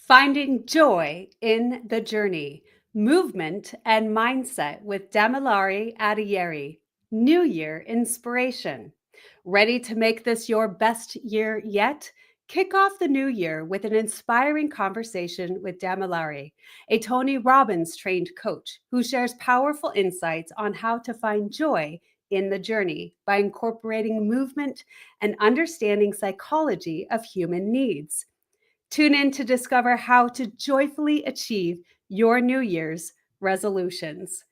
Finding Joy in the Journey, Movement and Mindset with Damilare Adeyeri, New Year Inspiration. Ready to make this your best year yet? Kick off the new year with an inspiring conversation with Damilare, a Tony Robbins-trained coach who shares powerful insights on how to find joy in the journey by incorporating movement and understanding psychology of human needs. Tune in to discover how to joyfully achieve your New Year's resolutions.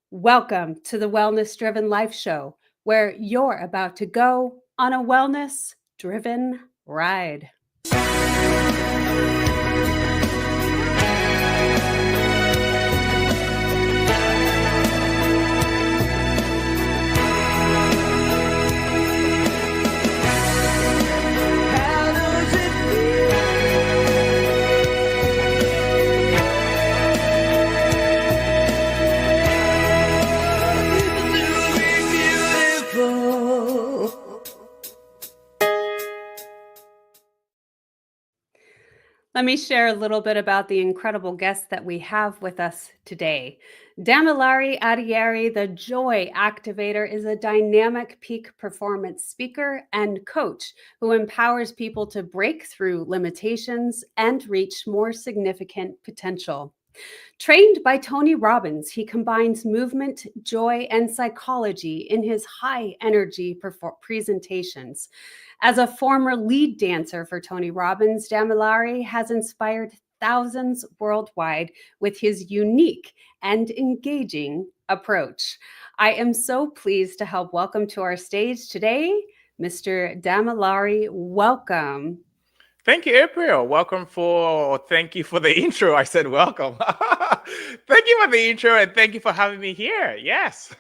Welcome to the Wellness Driven Life Show, where you're about to go on a wellness driven ride. Let me share a little bit about the incredible guest that we have with us today. Damilare Adeyeri, the Joy Activator, is a dynamic peak performance speaker and coach who empowers people to break through limitations and reach more significant potential. Trained by Tony Robbins, he combines movement, joy, and psychology in his high energy presentations. As a former lead dancer for Tony Robbins, Damilare has inspired thousands worldwide with his unique and engaging approach. I am so pleased to help welcome to our stage today, Mr. Damilare. Welcome. Thank you, April. Thank you for the intro. I said welcome. Thank you for the intro and thank you for having me here. Yes.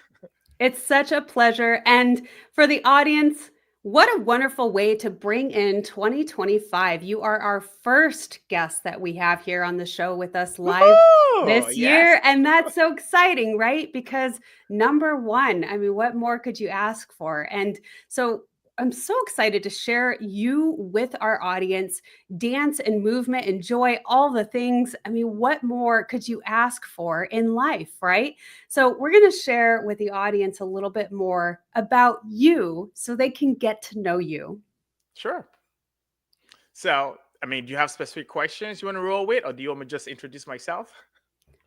It's such a pleasure. And for the audience, what a wonderful way to bring in 2025. You are our first guest that we have here on the show with us live this year. Yes. And that's so exciting, right? Because number one, I mean, what more could you ask for? And so I'm so excited to share you with our audience, dance and movement and joy, all the things. I mean, what more could you ask for in life, right? So we're going to share with the audience a little bit more about you so they can get to know you. Sure. So, do you have specific questions you want to roll with, or do you want me to just introduce myself?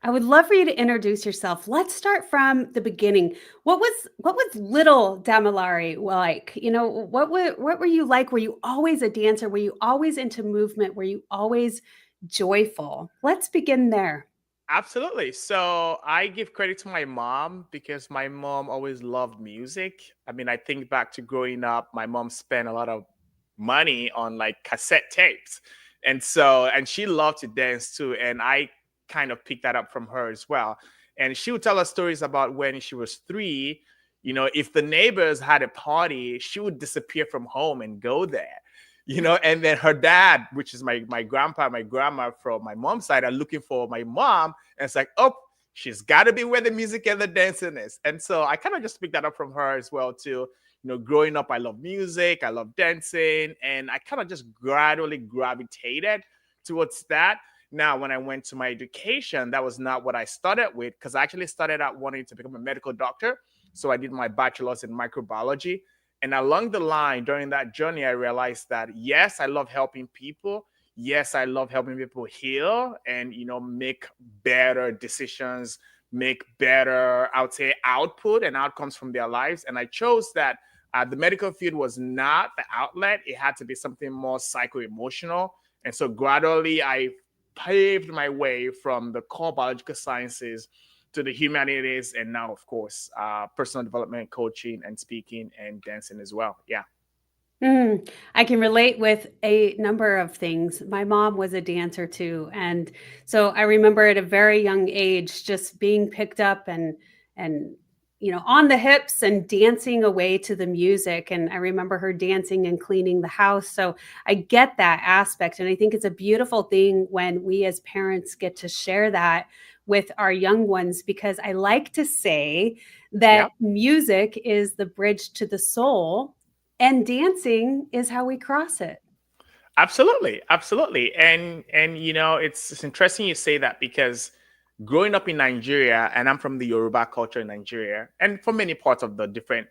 I would love for you to introduce yourself. Let's start from the beginning. What was little Damilare like? You know, what were you like? Were you always a dancer? Were you always into movement? Were you always joyful? Let's begin there. Absolutely. So I give credit to my mom because my mom always loved music. I think back to growing up, my mom spent a lot of money on like cassette tapes. And she loved to dance too. And I kind of picked that up from her as well. And she would tell us stories about when she was 3. If the neighbors had a party, she would disappear from home and go there. And then her dad, which is my grandpa, my grandma from my mom's side, are looking for my mom. And it's like, oh, she's got to be where the music and the dancing is. And so I kind of just picked that up from her as well, too. Growing up, I love music, I love dancing, and I kind of just gradually gravitated towards that. Now, when I went to my education, that was not what I started with, because I actually started out wanting to become a medical doctor. So I did my bachelor's in microbiology. And along the line, during that journey, I realized that, yes, I love helping people. Yes, I love helping people heal and, make better decisions, make better, I would say, output and outcomes from their lives. And I chose that the medical field was not the outlet. It had to be something more psycho-emotional. And so gradually, I paved my way from the core biological sciences to the humanities, and now, of course, personal development, coaching, and speaking and dancing as well. Yeah. I can relate with a number of things. My mom was a dancer too, and so I remember at a very young age just being picked up and on the hips and dancing away to the music. And I remember her dancing and cleaning the house. So I get that aspect, and I think it's a beautiful thing when we as parents get to share that with our young ones, because I like to say that music is the bridge to the soul and dancing is how we cross it. Absolutely, absolutely. And it's interesting you say that because growing up in Nigeria, and I'm from the Yoruba culture in Nigeria, and from many parts of the different,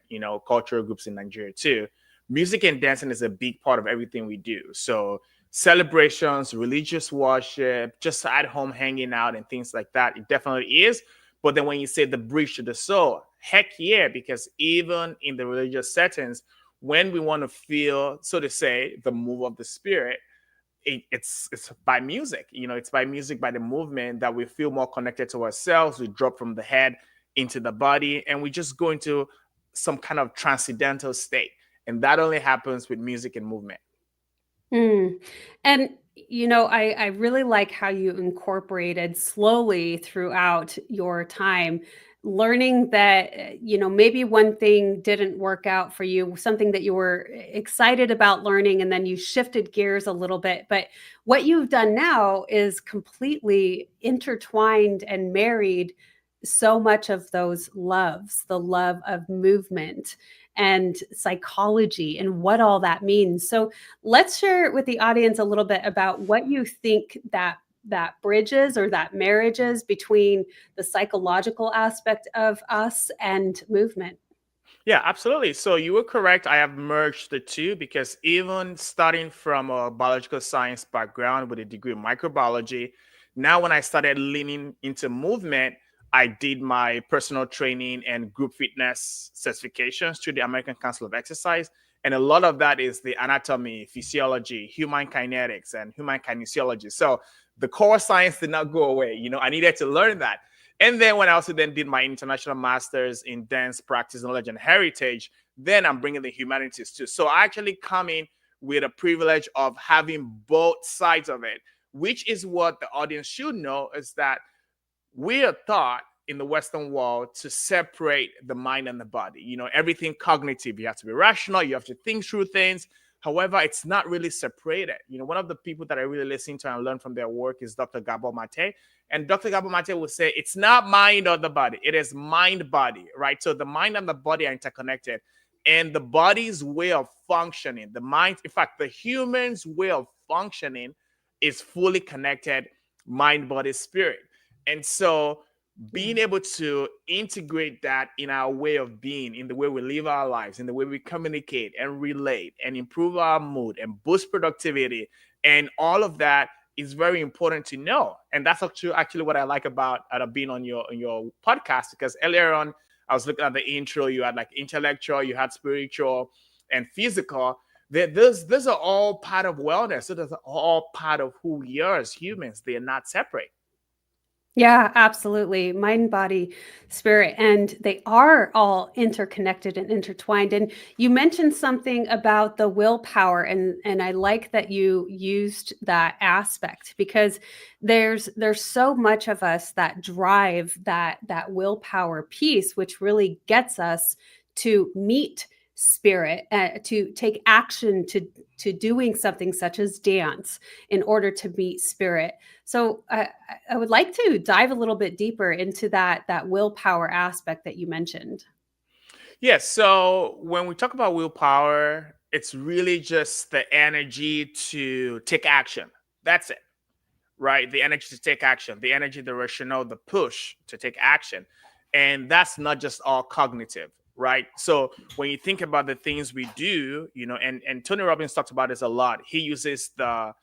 cultural groups in Nigeria too, music and dancing is a big part of everything we do. So celebrations, religious worship, just at home hanging out and things like that, it definitely is. But then when you say the bridge to the soul, heck yeah, because even in the religious settings, when we want to feel, so to say, the move of the spirit, it's by music. It's by music, by the movement, that we feel more connected to ourselves. We drop from the head into the body, and we just go into some kind of transcendental state. And that only happens with music and movement. Mm. And I really like how you incorporated slowly throughout your time, learning that maybe one thing didn't work out for you, something that you were excited about learning, and then you shifted gears a little bit. But what you've done now is completely intertwined and married so much of those loves, the love of movement and psychology and what all that means. So let's share with the audience a little bit about what you think that bridges or that marriages between the psychological aspect of us and movement. Yeah, absolutely. So you were correct. I have merged the two because even starting from a biological science background with a degree in microbiology, now when I started leaning into movement, I did my personal training and group fitness certifications through the American Council of Exercise. And a lot of that is the anatomy, physiology, human kinetics, and human kinesiology. So the core science did not go away. I needed to learn that. And then when I also then did my international masters in dance practice, knowledge, and heritage, then I'm bringing the humanities too. So I actually come in with a privilege of having both sides of it, which is what the audience should know, is that we are taught in the Western world to separate the mind and the body. Everything cognitive. You have to be rational. You have to think through things. However, it's not really separated. One of the people that I really listen to and learn from their work is Dr. Gabor Mate. And Dr. Gabor Mate will say it's not mind or the body. It is mind body, right? So the mind and the body are interconnected. And the body's way of functioning, the mind, in fact, the human's way of functioning is fully connected mind, body, spirit. And so being able to integrate that in our way of being, in the way we live our lives, in the way we communicate and relate and improve our mood and boost productivity, and all of that is very important to know. And that's actually what I like about being on your podcast, because earlier on I was looking at the intro. You had like intellectual, you had spiritual, and physical. Those are all part of wellness. So those are all part of who we are as humans. They are not separate. Yeah, absolutely. Mind, body, spirit, and they are all interconnected and intertwined. And you mentioned something about the willpower, and I like that you used that aspect, because there's so much of us that drive that willpower piece, which really gets us to meet spirit, to take action, to doing something such as dance in order to meet spirit. So I would like to dive a little bit deeper into that willpower aspect that you mentioned. Yes. So when we talk about willpower, it's really just the energy to take action. That's it, right? The energy to take action, the energy, the rationale, the push to take action. And that's not just all cognitive, right? So when you think about the things we do, and Tony Robbins talks about this a lot. He uses the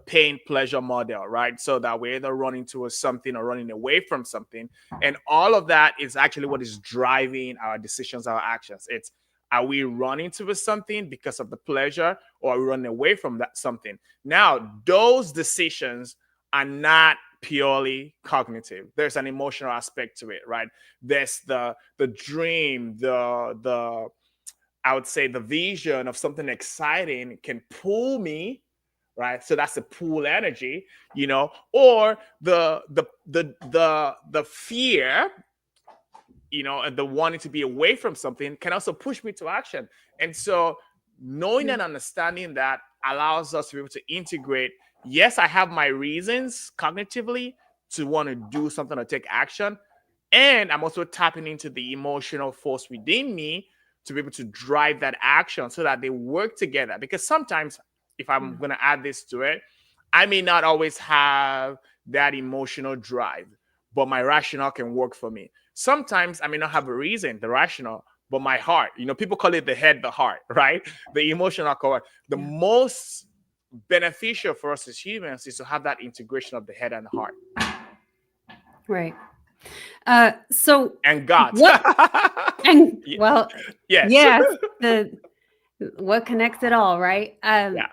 pain pleasure model, right? So that we're either running towards something or running away from something. And all of that is actually what is driving our decisions, our actions. It's, are we running towards something because of the pleasure, or are we running away from that something? Now, those decisions are not purely cognitive. There's an emotional aspect to it, right? There's the dream, the I would say the vision of something exciting can pull me, right? So that's the pull energy, or the fear, and the wanting to be away from something can also push me to action. And so knowing and understanding that allows us to be able to integrate, yes, I have my reasons cognitively to want to do something or take action, and I'm also tapping into the emotional force within me to be able to drive that action so that they work together. Because sometimes if I'm going to add this to it, I may not always have that emotional drive, but my rationale can work for me. Sometimes I may not have a reason, the rational, but my heart, people call it the head, the heart, right? The emotional core. The Yeah. most beneficial for us as humans is to have that integration of the head and the heart. Right. So And God. what and Ye- well, yes. yes, the what connects it all, right? Yeah.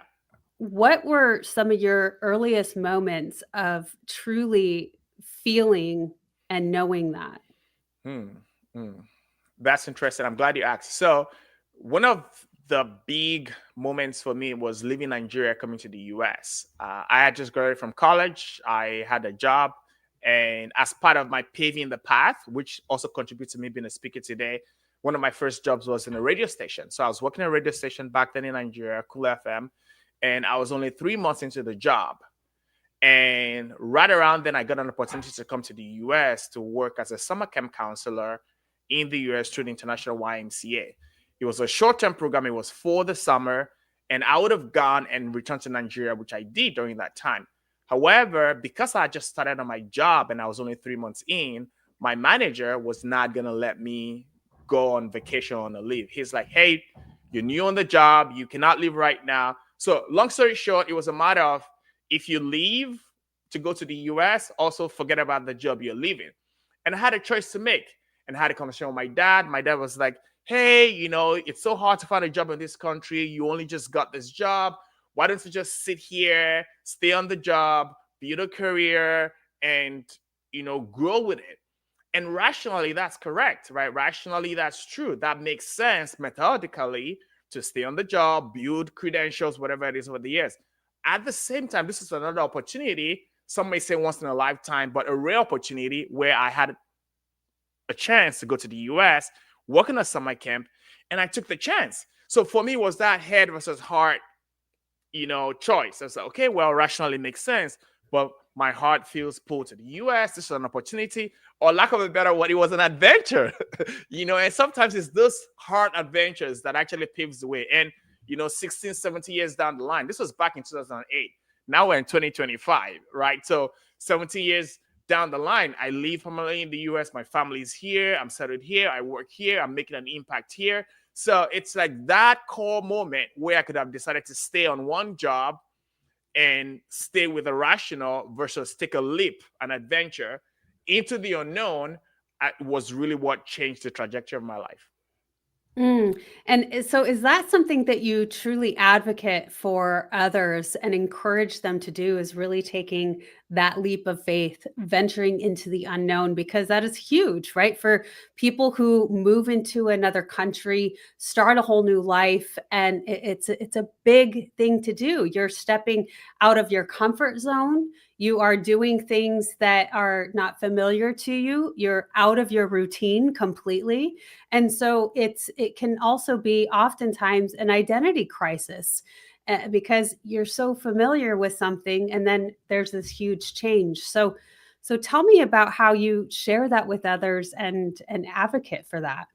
What were some of your earliest moments of truly feeling and knowing that? Hmm. Hmm. That's interesting. I'm glad you asked. So, one of the big moments for me was leaving Nigeria, coming to the US. I had just graduated from college. I had a job. And as part of my paving the path, which also contributes to me being a speaker today, one of my first jobs was in a radio station. So I was working at a radio station back then in Nigeria, Cool FM. And I was only 3 months into the job. And right around then, I got an opportunity to come to the US to work as a summer camp counselor in the US through the International YMCA. It was a short-term program. It was for the summer, and I would have gone and returned to Nigeria, which I did during that time. However, because I just started on my job and I was only 3 months in, my manager was not going to let me go on vacation on a leave. He's like, hey, you're new on the job. You cannot leave right now. So long story short, it was a matter of, if you leave to go to the US, also forget about the job you're leaving. And I had a choice to make. And I had a conversation with my dad. My dad was like, hey, it's so hard to find a job in this country. You only just got this job. Why don't you just sit here, stay on the job, build a career, and, grow with it? And rationally, that's correct, right? Rationally, that's true. That makes sense methodically to stay on the job, build credentials, whatever it is over the years. At the same time, this is another opportunity. Some may say once in a lifetime, but a rare opportunity where I had a chance to go to the US, work in a summer camp, and I took the chance. So for me, it was that head versus heart, choice. I was like, okay, well, rationally makes sense, but my heart feels pulled to the US. This is an opportunity, or lack of a better word, it was an adventure. And sometimes it's those hard adventures that actually paves the way. And 16, 17 years down the line, this was back in 2008. Now we're in 2025, right? So 17 years down the line, I live permanently in the US. My family's here. I'm settled here. I work here. I'm making an impact here. So it's like that core moment where I could have decided to stay on one job and stay with a rational versus take a leap, an adventure into the unknown, was really what changed the trajectory of my life. And so is that something that you truly advocate for others and encourage them to do, is really taking that leap of faith, venturing into the unknown? Because that is huge, right? For people who move into another country, start a whole new life, and it's a big thing to do. You're stepping out of your comfort zone. You are doing things that are not familiar to you. You're out of your routine completely. And so it can also be oftentimes an identity crisis, because you're so familiar with something and then there's this huge change. So tell me about how you share that with others and advocate for that.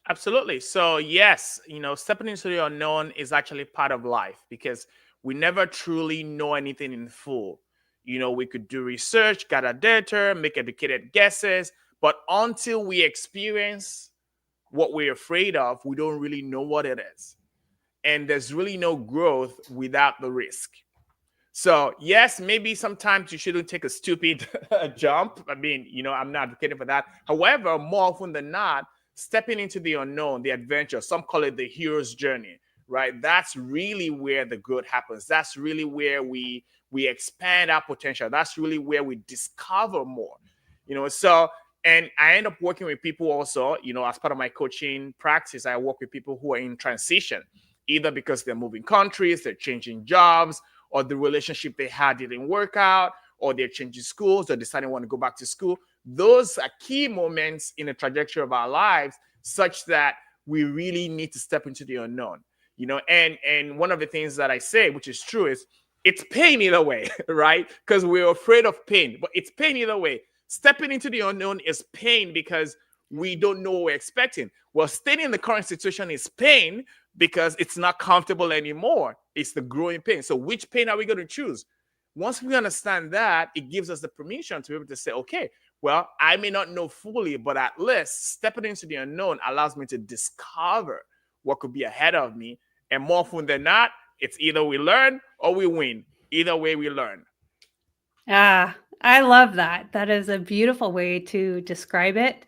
Absolutely. So yes, stepping into the unknown is actually part of life because we never truly know anything in full. We could do research, gather data, make educated guesses, but until we experience what we're afraid of, we don't really know what it is. And there's really no growth without the risk. So yes, maybe sometimes you shouldn't take a stupid jump. I mean, I'm not advocating for that. However, more often than not, stepping into the unknown, the adventure, some call it the hero's journey, right? That's really where the growth happens. That's really where we expand our potential. That's really where we discover more. So and I end up working with people also, as part of my coaching practice, I work with people who are in transition, either because they're moving countries, they're changing jobs, or the relationship they had didn't work out, or they're changing schools, or deciding want to go back to school. Those are key moments in the trajectory of our lives, such that we really need to step into the unknown. And one of the things that I say, which is true, is it's pain either way, right? Because we're afraid of pain, but it's pain either way. Stepping into the unknown is pain because we don't know what we're expecting. Well, staying in the current situation is pain because it's not comfortable anymore. It's the growing pain. So which pain are we going to choose? Once we understand that, it gives us the permission to be able to say, okay, well, I may not know fully, but at least stepping into the unknown allows me to discover what could be ahead of me. And more often than not, it's either we learn or we win. Either way, we learn. Ah, I love that. That is a beautiful way to describe it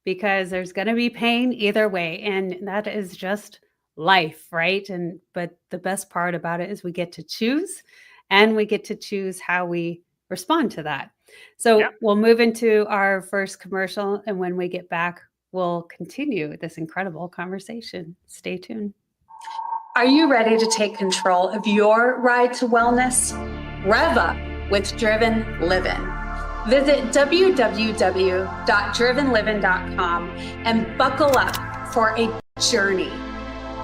because there's going to be pain either way. And that is just life, right? But the best part about it is we get to choose and we get to choose how we respond to that. So Yeah. we'll move into our first commercial. And when we get back, we'll continue this incredible conversation. Stay tuned. Are you ready to take control of your ride to wellness? Rev up with Driven Living. Visit www.drivenliving.com and buckle up for a journey.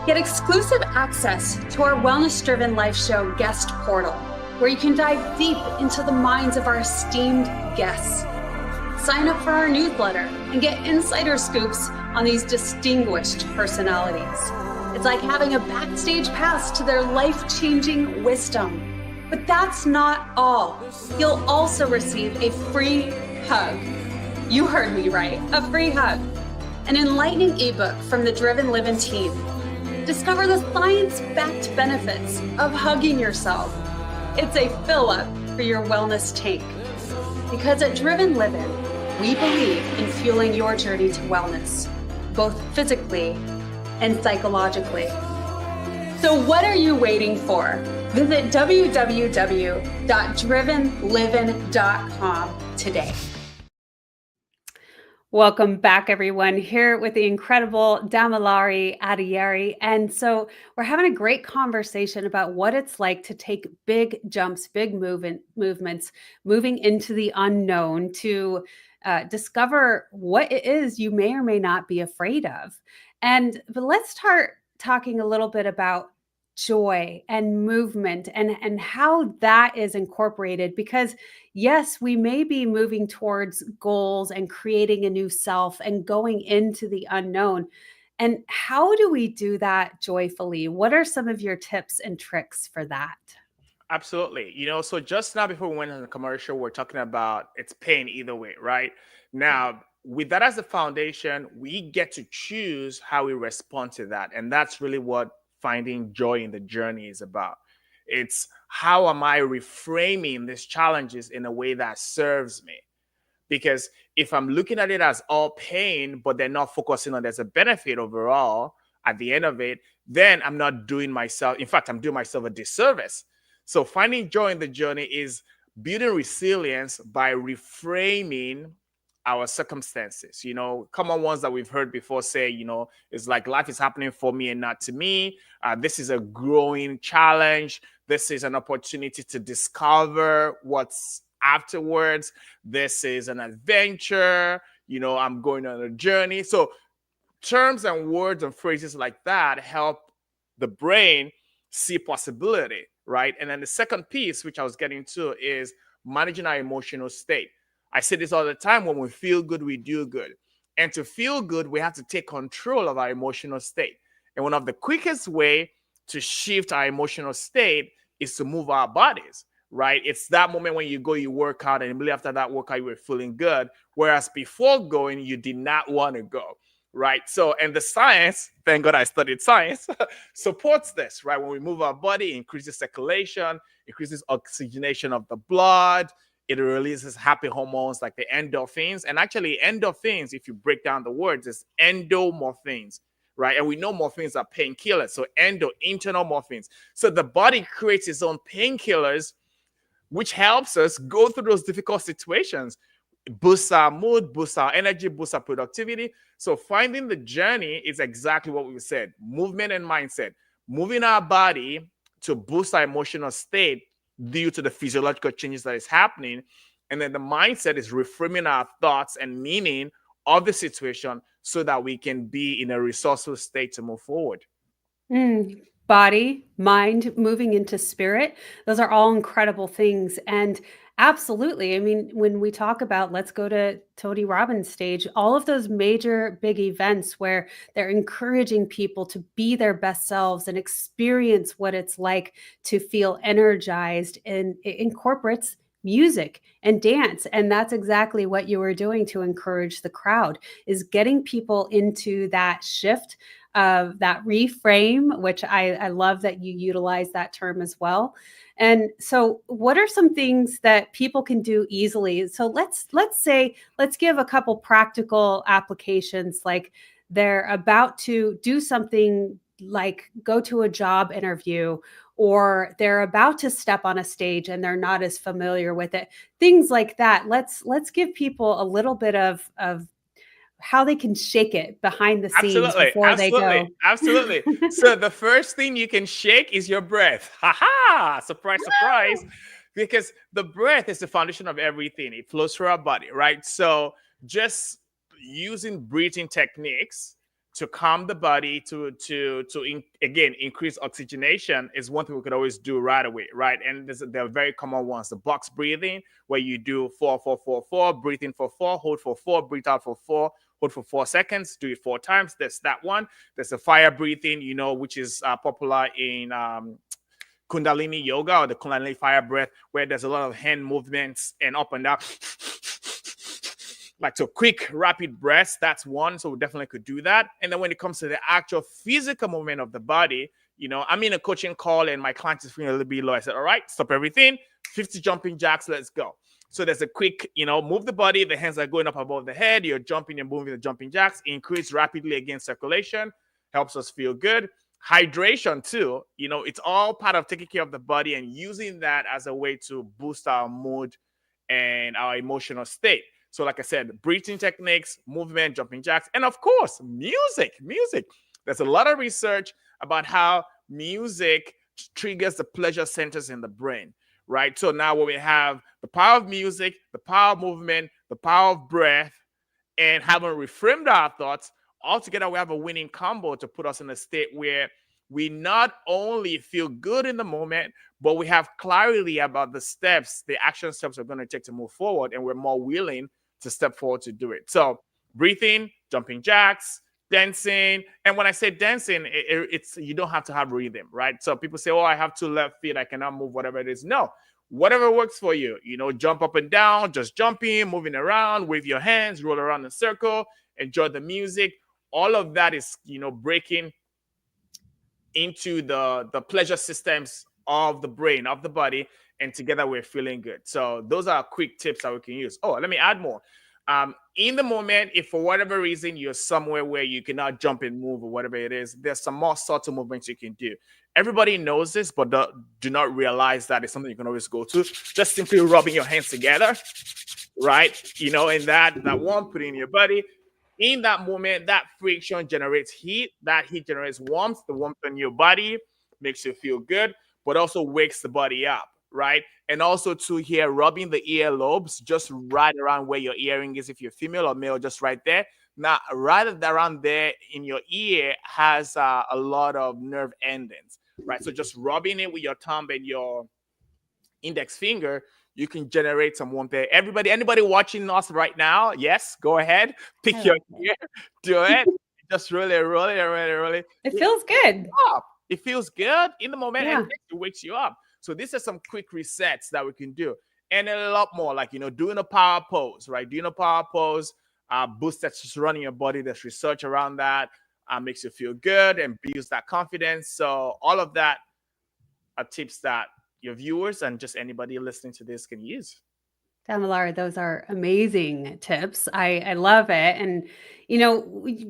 Get exclusive access to our Wellness Driven Life Show guest portal, where you can dive deep into the minds of our esteemed guests. Sign up for our newsletter and get insider scoops on these distinguished personalities. It's like having a backstage pass to their life-changing wisdom. But that's not all. You'll also receive a free hug. You heard me right, a free hug. An enlightening ebook from the Driven Living team. Discover the science-backed benefits of hugging yourself. It's a fill-up for your wellness tank. Because at Driven Living, we believe in fueling your journey to wellness, both physically and psychologically. So what are you waiting for? Visit www.drivenliving.com today. Welcome back, everyone, here with the incredible Damilare Adeyeri. And so we're having a great conversation about what it's like to take big jumps, big movements, moving into the unknown to discover what it is you may or may not be afraid of. But let's start talking a little bit about joy and movement and how that is incorporated, because yes, we may be moving towards goals and creating a new self and going into the unknown. And how do we do that joyfully? What are some of your tips and tricks for that? Absolutely. So just now before we went on the commercial, we're talking about it's pain either way, right? Now, with that as the foundation, we get to choose how we respond to that. And that's really what finding joy in the journey is about. It's how am I reframing these challenges in a way that serves me? Because if I'm looking at it as all pain, but they're not focusing on there's a benefit overall at the end of it, then I'm not doing myself. In fact, I'm doing myself a disservice. So finding joy in the journey is building resilience by reframing our circumstances. Common ones that we've heard before say, it's like life is happening for me and not to me. This is a growing challenge. This is an opportunity to discover what's afterwards. This is an adventure. I'm going on a journey. So terms and words and phrases like that help the brain see possibility, right? And then the second piece, which I was getting to, is managing our emotional state. I say this all the time: when we feel good, we do good. And to feel good, we have to take control of our emotional state. And one of the quickest way to shift our emotional state is to move our bodies, right? It's that moment when you go, you work out, and immediately after that workout, you were feeling good. Whereas before going, you did not want to go, right? So, and the science, thank God I studied science, supports this, right? When we move our body, it increases circulation, increases oxygenation of the blood. It releases happy hormones like the endorphins. And actually, endorphins, if you break down the words, is endomorphins, right? And we know morphines are painkillers. So internal morphines. So the body creates its own painkillers, which helps us go through those difficult situations, boosts our mood, boosts our energy, boosts our productivity. So finding the journey is exactly what we said: movement and mindset, moving our body to boost our emotional state due to the physiological changes that is happening. And then the mindset is reframing our thoughts and meaning of the situation so that we can be in a resourceful state to move forward. Body, mind, moving into spirit. Those are all incredible things. And Absolutely. I mean, when we talk about let's go to Tony Robbins stage, all of those major big events where they're encouraging people to be their best selves and experience what it's like to feel energized, and it incorporates music and dance. And that's exactly what you were doing to encourage the crowd, is getting people into that shift of that reframe, which I love that you utilize that term as well. And so what are some things that people can do easily? So let's say let's give a couple practical applications, like they're about to do something like go to a job interview, or they're about to step on a stage and they're not as familiar with it. Things like that. Let's give people a little bit of how they can shake it behind the scenes Absolutely, before they absolutely, go. absolutely. So the first thing you can shake is your breath. Ha ha! Surprise, surprise. Because the breath is the foundation of everything. It flows through our body, right? So just using breathing techniques to calm the body, again increase oxygenation is one thing we could always do right away, right? And there are very common ones: the box breathing, where you do 4 4 4 4, breathe in for 4, hold for 4, breathe out for 4, hold for 4 seconds, do it 4 times. There's that one. There's the fire breathing, which is popular in Kundalini yoga, or the Kundalini fire breath, where there's a lot of hand movements and up and down, like so quick, rapid breaths. That's one. So we definitely could do that. And then when it comes to the actual physical movement of the body, I'm in a coaching call and my client is feeling a little bit low. I said, all right, stop everything, 50 jumping jacks, let's go. So there's a quick, move the body. The hands are going up above the head. You're jumping and moving the jumping jacks. Increase rapidly again circulation. Helps us feel good. Hydration too. It's all part of taking care of the body and using that as a way to boost our mood and our emotional state. So like I said, breathing techniques, movement, jumping jacks, and of course, music. Music. There's a lot of research about how music triggers the pleasure centers in the brain. Right. So now when we have the power of music, the power of movement, the power of breath, and having reframed our thoughts, altogether we have a winning combo to put us in a state where we not only feel good in the moment, but we have clarity about the action steps we're going to take to move forward, and we're more willing to step forward to do it. So breathing, jumping jacks, dancing. And when I say dancing, it's you don't have to have rhythm, right? So people say, oh, I have 2 left feet, I cannot move, whatever it is. No, whatever works for you. Jump up and down, just jumping, moving around, wave your hands, roll around in a circle, enjoy the music. All of that is, breaking into the pleasure systems of the brain, of the body, and together we're feeling good. So those are quick tips that we can use. Oh, let me add more. In the moment, if for whatever reason you're somewhere where you cannot jump and move or whatever it is, there's some more subtle movements you can do. Everybody knows this, but do not realize that it's something you can always go to. Just simply rubbing your hands together, right? And that one, put it in your body. In that moment, that friction generates heat. That heat generates warmth. The warmth in your body makes you feel good, but also wakes the body up, right? And also to here, rubbing the earlobes, just right around where your earring is, if you're female or male, just right there. Now, right around there in your ear has a lot of nerve endings, right? So just rubbing it with your thumb and your index finger, you can generate some warmth there. Anybody watching us right now? Yes, go ahead, pick your ear, do it. Just really, really, really, really. It feels good. It feels good in the moment, Yeah. and it wakes you up. So these are some quick resets that we can do, and a lot more, like doing a power pose, right? Doing a power pose boosts that's just running your body. There's research around that. Makes you feel good and builds that confidence. So all of that are tips that your viewers and just anybody listening to this can use. Damilare, those are amazing tips. I love it. And,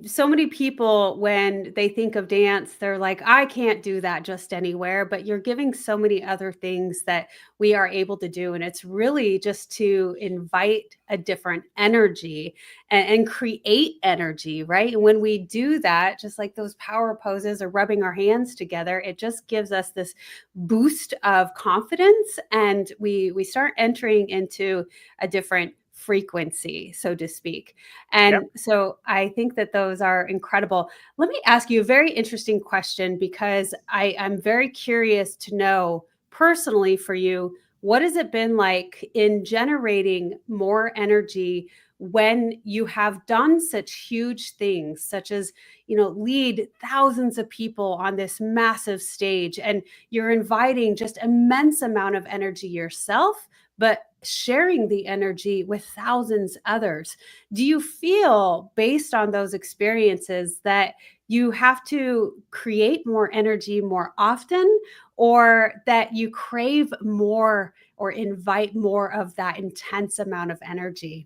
so many people, when they think of dance, they're like, I can't do that just anywhere. But you're giving so many other things that we are able to do. And it's really just to invite a different energy and create energy, right? And when we do that, just like those power poses or rubbing our hands together, it just gives us this boost of confidence. And we start entering into a different frequency, so to speak. And Yep. so I think that those are incredible. Let me ask you a very interesting question, because I'm very curious to know personally for you, What has it been like in generating more energy when you have done such huge things, such as, lead thousands of people on this massive stage, and you're inviting just immense amount of energy yourself, but sharing the energy with thousands others? Do you feel, based on those experiences, that you have to create more energy more often, or that you crave more or invite more of that intense amount of energy?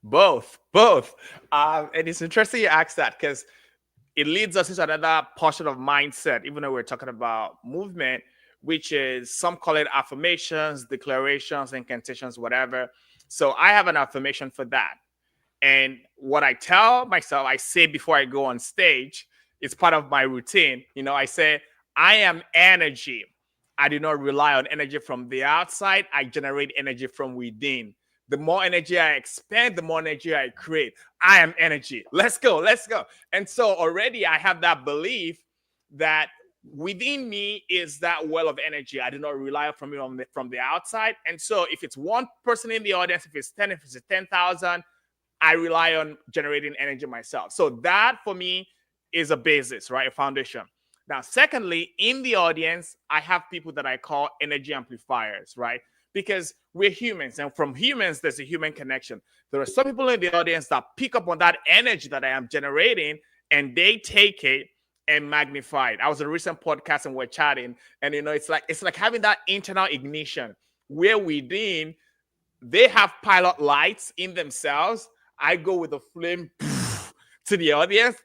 Both. And it's interesting you ask that because it leads us into another portion of mindset, even though we're talking about movement, which is some call it affirmations, declarations, incantations, whatever. So I have an affirmation for that. And what I tell myself, I say before I go on stage, it's part of my routine. I say, I am energy. I do not rely on energy from the outside. I generate energy from within. The more energy I expend, the more energy I create. I am energy. Let's go. Let's go. And so already I have that belief that within me is that well of energy. I do not rely from it from the outside. And so if it's one person in the audience, if it's 10, if it's 10,000, I rely on generating energy myself. So that for me is a basis, right? A foundation. Now, secondly, in the audience, I have people that I call energy amplifiers, right? Because we're humans, and from humans, there's a human connection. There are some people in the audience that pick up on that energy that I am generating, and they take it and magnify it. I was in a recent podcast and we're chatting, and it's like having that internal ignition where within they have pilot lights in themselves. I go with a flame to the audience.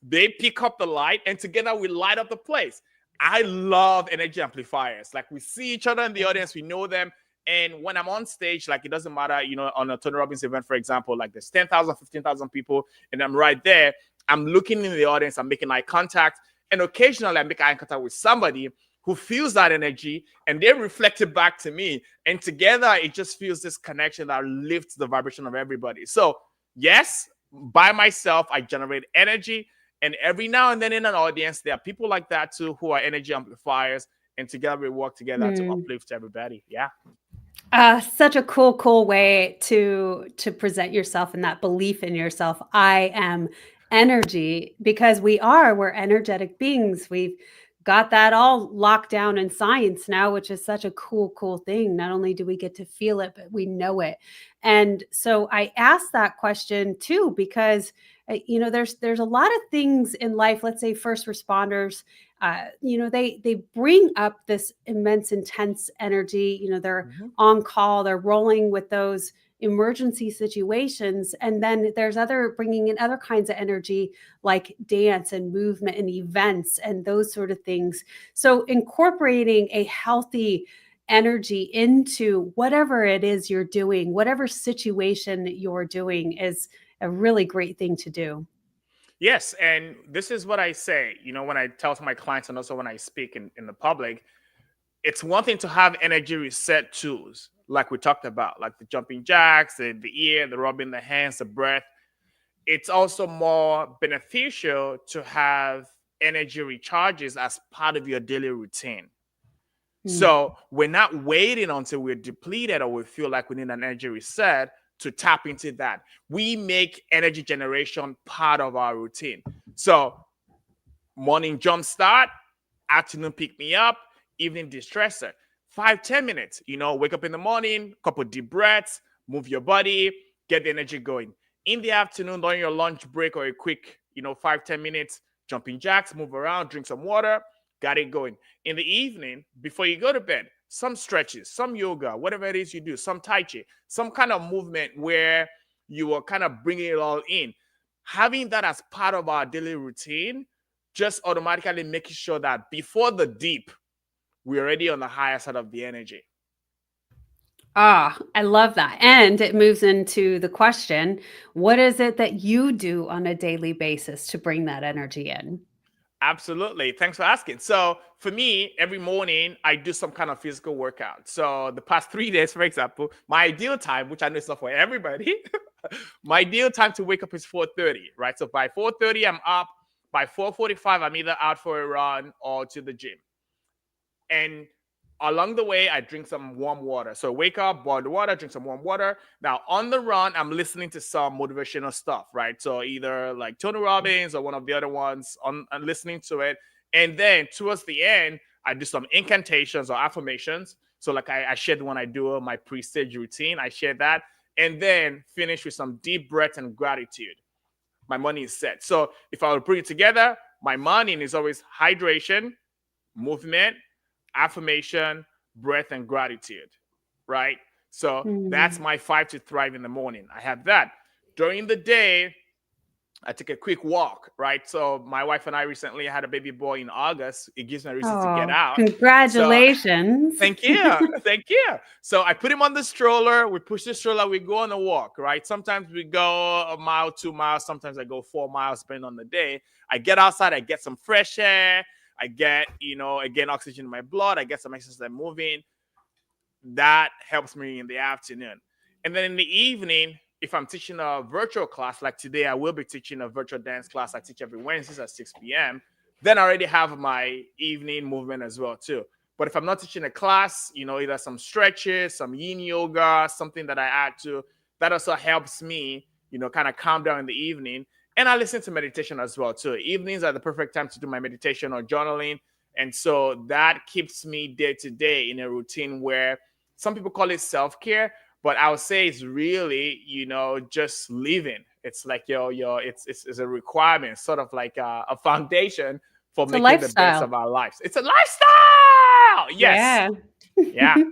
They pick up the light, and together we light up the place. I love energy amplifiers. Like, we see each other in the audience, we know them. And when I'm on stage, like, it doesn't matter, on a Tony Robbins event, for example, like there's 10,000, 15,000 people, and I'm right there. I'm looking in the audience, I'm making eye contact. And occasionally I make eye contact with somebody who feels that energy, and they reflect it back to me. And together, it just feels this connection that lifts the vibration of everybody. So yes, by myself, I generate energy. And every now and then in an audience, there are people like that too, who are energy amplifiers. And together we work together to Mm. uplift everybody. Yeah. Such a cool way to present yourself and that belief in yourself. I am energy, because we're energetic beings. We've got that all locked down in science now, which is such a cool thing. Not only do we get to feel it, but we know it. And so I asked that question too because there's a lot of things in life. Let's say first responders, they bring up this immense, intense energy. They're on call, they're rolling with those emergency situations, and then there's bringing in other kinds of energy like dance and movement and events and those sort of things. So incorporating a healthy energy into whatever it is you're doing, whatever situation you're doing, is a really great thing to do. Yes. And this is what I say, when I tell to my clients and also when I speak in the public. It's one thing to have energy reset tools, like we talked about, like the jumping jacks, the ear, the rubbing the hands, the breath. It's also more beneficial to have energy recharges as part of your daily routine. Mm. So we're not waiting until we're depleted or we feel like we need an energy reset to tap into that. We make energy generation part of our routine. So morning jump start, afternoon pick me up, evening distressor. 5-10 minutes, wake up in the morning, couple deep breaths, move your body, get the energy going. In the afternoon, during your lunch break or a quick, 5-10 minutes, jumping jacks, move around, drink some water, got it going. In the evening, before you go to bed, some stretches, some yoga, whatever it is you do, some tai chi, some kind of movement where you are kind of bringing it all in. Having that as part of our daily routine, just automatically making sure that before the deep, we're already on the higher side of the energy. I love that. And it moves into the question, what is it that you do on a daily basis to bring that energy in? Absolutely. Thanks for asking. So for me, every morning I do some kind of physical workout. So the past 3 days, for example, my ideal time, which I know is not for everybody, my ideal time to wake up is 4:30, right? So by 4:30, I'm up. By 4:45, I'm either out for a run or to the gym. And Along the way, I drink some warm water. So wake up, boil the water, drink some warm water. Now on the run, I'm listening to some motivational stuff, right? So either like Tony Robbins or one of the other ones on and listening to it. And then towards the end, I do some incantations or affirmations. So like I shared when I do my pre-stage routine, I share that, and then finish with some deep breath and gratitude. My money is set. So if I would put it together, my morning is always hydration, movement, affirmation, breath, and gratitude, right? So that's Mm. my 5 to thrive in the morning. I have that. During the day, I take a quick walk, right? So my wife and I recently had a baby boy in August. It gives me a reason to get Oh, out. So congratulations. thank you. Thank you. So I put him on the stroller. We push the stroller. We go on a walk, right? Sometimes we go a mile, 2 miles. Sometimes I go 4 miles, depending on the day. I get outside. I get some fresh air. I get, again, oxygen in my blood. I get some exercise. I'm moving. That helps me in the afternoon. And then in the evening, if I'm teaching a virtual class, like today, I will be teaching a virtual dance class. I teach every Wednesdays at 6 p.m. Then I already have my evening movement as well, too. But if I'm not teaching a class, either some stretches, some yin yoga, something that I add to, that also helps me, kind of calm down in the evening. And I listen to meditation as well, too. Evenings are the perfect time to do my meditation or journaling. And so that keeps me day to day in a routine where some people call it self-care, but I would say it's really, just living. It's like it's a requirement, sort of like a foundation for It's a making the best lifestyle. of our lives. It's a lifestyle. Yes. Yeah. Yeah.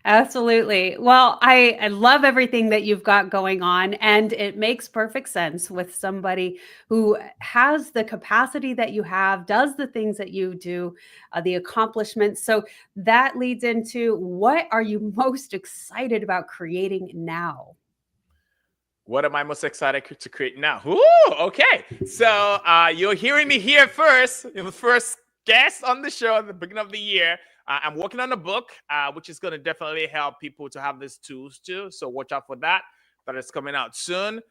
Absolutely. Well, I love everything that you've got going on, and it makes perfect sense with somebody who has the capacity that you have, does the things that you do, the accomplishments. So that leads into, what are you most excited about creating now? What am I most excited to create now? Ooh, okay. So you're hearing me here first. You're the first guest on the show at the beginning of the year. I'm working on a book, which is going to definitely help people to have these tools too. So watch out for that. That is coming out soon.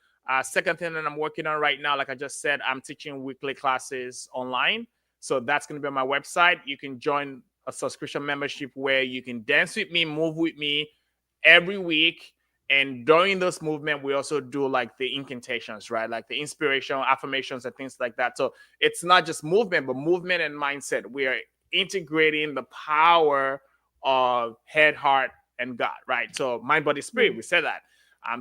Second thing that I'm working on right now, like I just said, I'm teaching weekly classes online. So that's going to be on my website. You can join a subscription membership where you can dance with me, move with me every week. And during this movement, we also do like the incantations, right? Like the inspirational affirmations and things like that. So it's not just movement, but movement and mindset. We are integrating the power of head, heart, and God, right? So mind, body, spirit. We said that.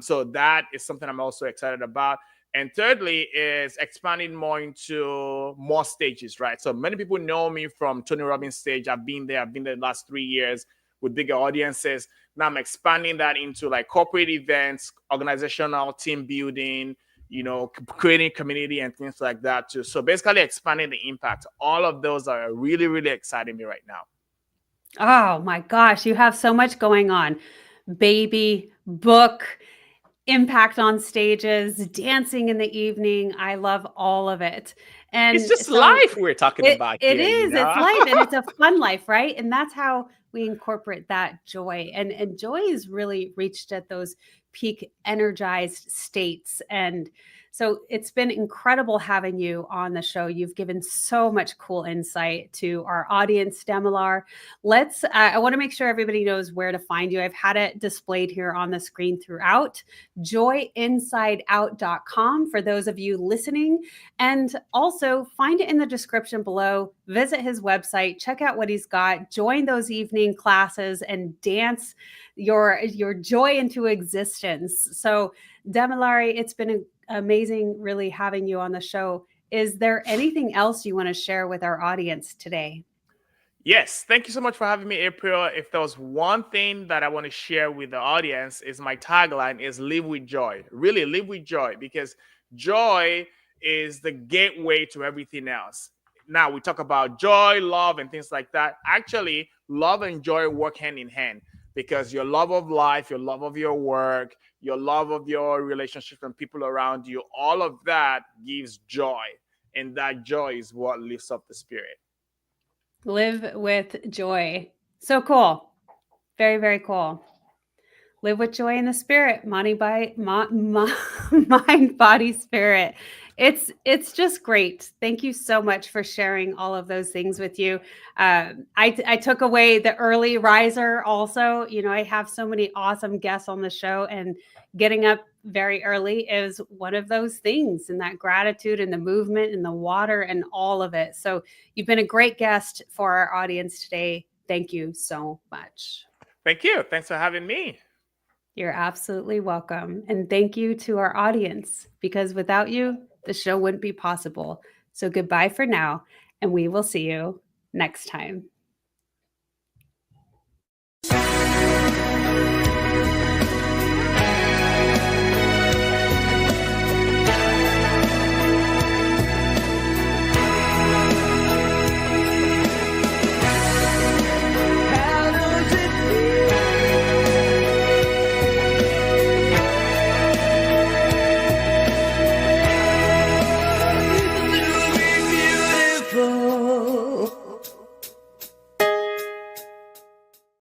So that is something I'm also excited about. And thirdly is expanding more into more stages, right? So many people know me from Tony Robbins stage. I've been there the last 3 years with bigger audiences. Now I'm expanding that into like corporate events, organizational team building, creating community and things like that too. So basically expanding the impact. All of those are really, really exciting me right now. Oh my gosh, you have so much going on. Baby, book, impact on stages, dancing in the evening. I love all of it. It's And just so life we're talking it about it here, is, it's life, and it's a fun life, right? And that's how we incorporate that joy. And joy is really reached at those peak energized states. And so it's been incredible having you on the show. You've given so much cool insight to our audience, Damilare. I want to make sure everybody knows where to find you. I've had it displayed here on the screen throughout. joyinsideout.com for those of you listening. And also find it in the description below. Visit his website, check out what he's got, join those evening classes, and dance your joy into existence. So, Damilare, it's been amazing really having you on the show. Is there anything else you want to share with our audience today? Yes, thank you so much for having me, April. If there was one thing that I want to share with the audience, is my tagline is live with joy. Really live with joy, because joy is the gateway to everything else. Now we talk about joy, love, and things like that. Actually, love and joy work hand in hand, because your love of life, your love of your work, your love of your relationships and people around you, all of that gives joy. And that joy is what lifts up the spirit. Live with joy. So cool. Very, very cool. Live with joy in the spirit, mind, body, spirit. It's just great. Thank you so much for sharing all of those things with you. I took away the early riser also. You know, I have so many awesome guests on the show, and getting up very early is one of those things, and that gratitude and the movement and the water and all of it. So you've been a great guest for our audience today. Thank you so much. Thank you. Thanks for having me. You're absolutely welcome. And thank you to our audience, because without you, the show wouldn't be possible. So goodbye for now, and we will see you next time.